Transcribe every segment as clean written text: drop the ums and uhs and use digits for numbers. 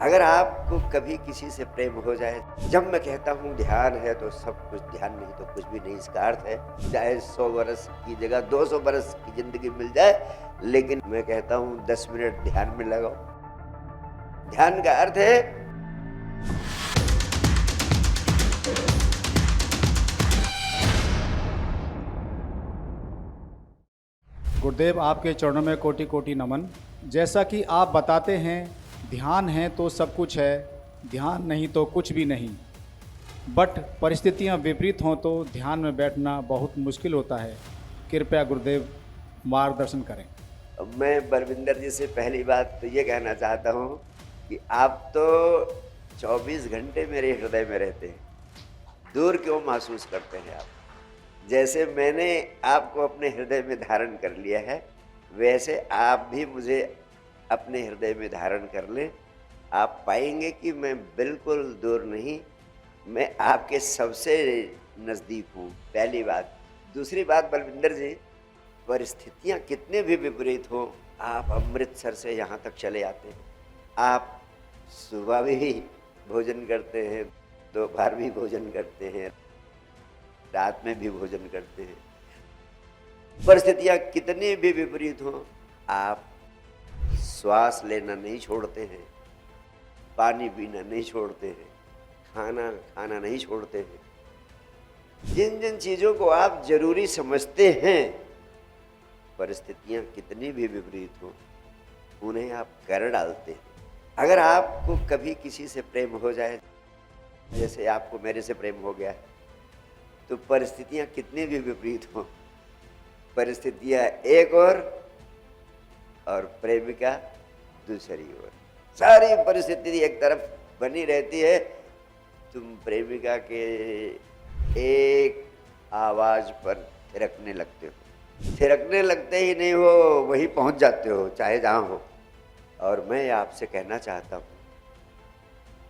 अगर आपको कभी किसी से प्रेम हो जाए, जब मैं कहता हूँ ध्यान है तो सब कुछ, ध्यान नहीं तो कुछ भी नहीं। इसका अर्थ है चाहे 100 बरस की जगह 200 बरस की जिंदगी मिल जाए, लेकिन मैं कहता हूँ 10 मिनट ध्यान में लगाओ। ध्यान का अर्थ है गुरुदेव, आपके चरणों में कोटि कोटि नमन। जैसा कि आप बताते हैं, ध्यान है तो सब कुछ है, ध्यान नहीं तो कुछ भी नहीं। बट परिस्थितियां विपरीत हों तो ध्यान में बैठना बहुत मुश्किल होता है। कृपया गुरुदेव मार्गदर्शन करें। मैं बलविंदर जी से पहली बात तो ये कहना चाहता हूँ कि आप तो 24 घंटे मेरे हृदय में रहते हैं। दूर क्यों महसूस करते हैं आप? जैसे मैंने आपको अपने हृदय में धारण कर लिया है, वैसे आप भी मुझे अपने हृदय में धारण कर लें। आप पाएंगे कि मैं बिल्कुल दूर नहीं, मैं आपके सबसे नज़दीक हूँ। पहली बात। दूसरी बात बलविंदर जी, परिस्थितियाँ कितने भी विपरीत हों, आप अमृतसर से यहाँ तक चले आते हैं। आप सुबह भी भोजन करते हैं, दोपहर भी भोजन करते हैं, रात में भी भोजन करते हैं। परिस्थितियाँ कितनी भी विपरीत हों, आप श्वास लेना नहीं छोड़ते हैं, पानी पीना नहीं छोड़ते हैं, खाना खाना नहीं छोड़ते हैं। जिन जिन चीज़ों को आप जरूरी समझते हैं, परिस्थितियाँ कितनी भी विपरीत हों, उन्हें आप कर डालते हैं। अगर आपको कभी किसी से प्रेम हो जाए, जैसे आपको मेरे से प्रेम हो गया है, तो परिस्थितियाँ कितनी भी विपरीत हों, परिस्थितियाँ एक और प्रेमिका दूसरी ओर। सारी परिस्थिति एक तरफ बनी रहती है, तुम प्रेमिका के एक आवाज़ पर थिरकने लगते हो। थिरकने लगते ही नहीं हो, वहीं पहुंच जाते हो, चाहे जहाँ हो। और मैं आपसे कहना चाहता हूँ,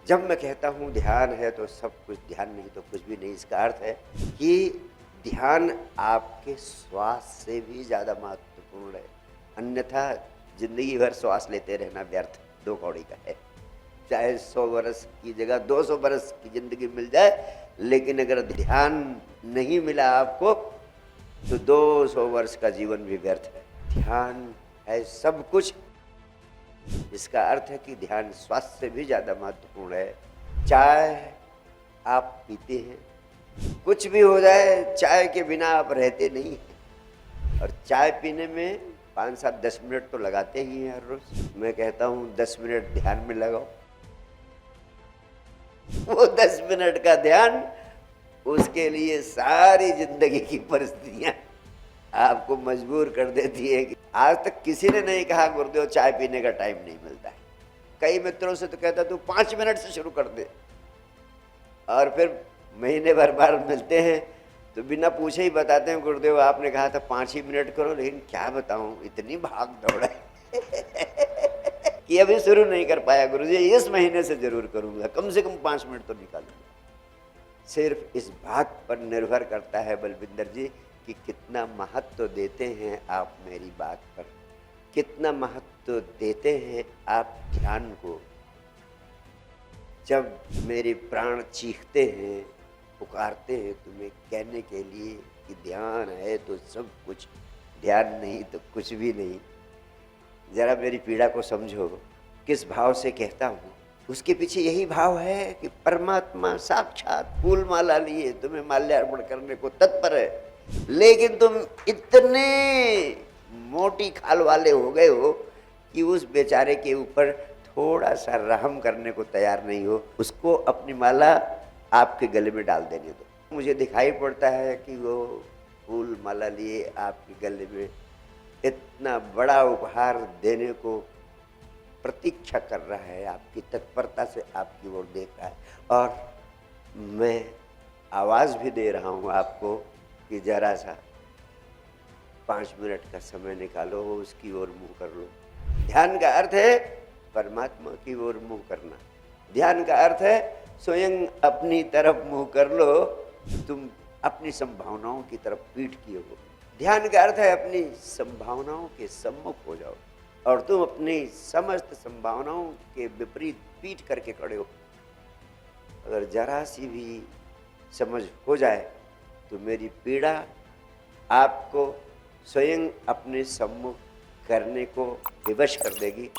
जब मैं कहता हूँ ध्यान है तो सब कुछ, ध्यान नहीं तो कुछ भी नहीं। इसका अर्थ है कि ध्यान आपके श्वास से भी ज़्यादा महत्वपूर्ण है। अन्यथा जिंदगी भर श्वास लेते रहना व्यर्थ, दो कौड़ी का है। चाहे 100 बरस की जगह 200 बरस की जिंदगी मिल जाए, लेकिन अगर ध्यान नहीं मिला आपको तो 200 वर्ष का जीवन भी व्यर्थ है। ध्यान है सब कुछ। इसका अर्थ है कि ध्यान स्वास्थ्य से भी ज़्यादा महत्वपूर्ण है। चाय आप पीते हैं, कुछ भी हो जाए, चाय के बिना आप रहते नहीं हैं। और चाय पीने में 5, 7, 10 मिनट तो लगाते ही हैं हर रोज़। मैं कहता हूँ 10 मिनट ध्यान में लगाओ। वो 10 मिनट का ध्यान, उसके लिए सारी जिंदगी की परिस्थितियाँ आपको मजबूर कर देती है। कि आज तक किसी ने नहीं कहा गुरुदेव चाय पीने का टाइम नहीं मिलता है। कई मित्रों से तो कहता तू 5 मिनट से शुरू कर दे, और फिर महीने भर बार मिलते हैं तो बिना पूछे ही बताते हैं गुरुदेव आपने कहा था 5 ही मिनट करो। लेकिन क्या बताऊं, इतनी भाग दौड़ है कि अभी शुरू नहीं कर पाया। गुरुजी इस महीने से जरूर करूंगा, कम से कम 5 मिनट तो निकालूंगा। सिर्फ इस बात पर निर्भर करता है बलविंदर जी कि कितना महत्व देते हैं आप मेरी बात पर, कितना महत्व देते हैं आप ध्यान को। जब मेरे प्राण चीखते हैं, पुकारते हैं तुम्हें कहने के लिए कि ध्यान है तो सब कुछ, ध्यान नहीं तो कुछ भी नहीं। जरा मेरी पीड़ा को समझो, किस भाव से कहता हूँ। उसके पीछे यही भाव है कि परमात्मा साक्षात फूल माला लिए तुम्हें माल्यार्पण करने को तत्पर है, लेकिन तुम इतने मोटी खाल वाले हो गए हो कि उस बेचारे के ऊपर थोड़ा सा रहम करने को तैयार नहीं हो। उसको अपनी माला आपके गले में डाल देने दो। मुझे दिखाई पड़ता है कि वो फूल माला लिए आपके गले में इतना बड़ा उपहार देने को प्रतीक्षा कर रहा है, आपकी तत्परता से आपकी ओर देख रहा है। और मैं आवाज़ भी दे रहा हूँ आपको कि जरा सा 5 मिनट का समय निकालो, उसकी ओर मुँह कर लो। ध्यान का अर्थ है परमात्मा की ओर मुँह करना। ध्यान का अर्थ है स्वयं अपनी तरफ मुँह कर लो, तुम अपनी संभावनाओं की तरफ पीठ किए हो। ध्यान का अर्थ है अपनी संभावनाओं के सम्मुख हो जाओ। और तुम अपनी समस्त संभावनाओं के विपरीत पीट करके खड़े हो। अगर जरा सी भी समझ हो जाए तो मेरी पीड़ा आपको स्वयं अपने सम्मुख करने को विवश कर देगी।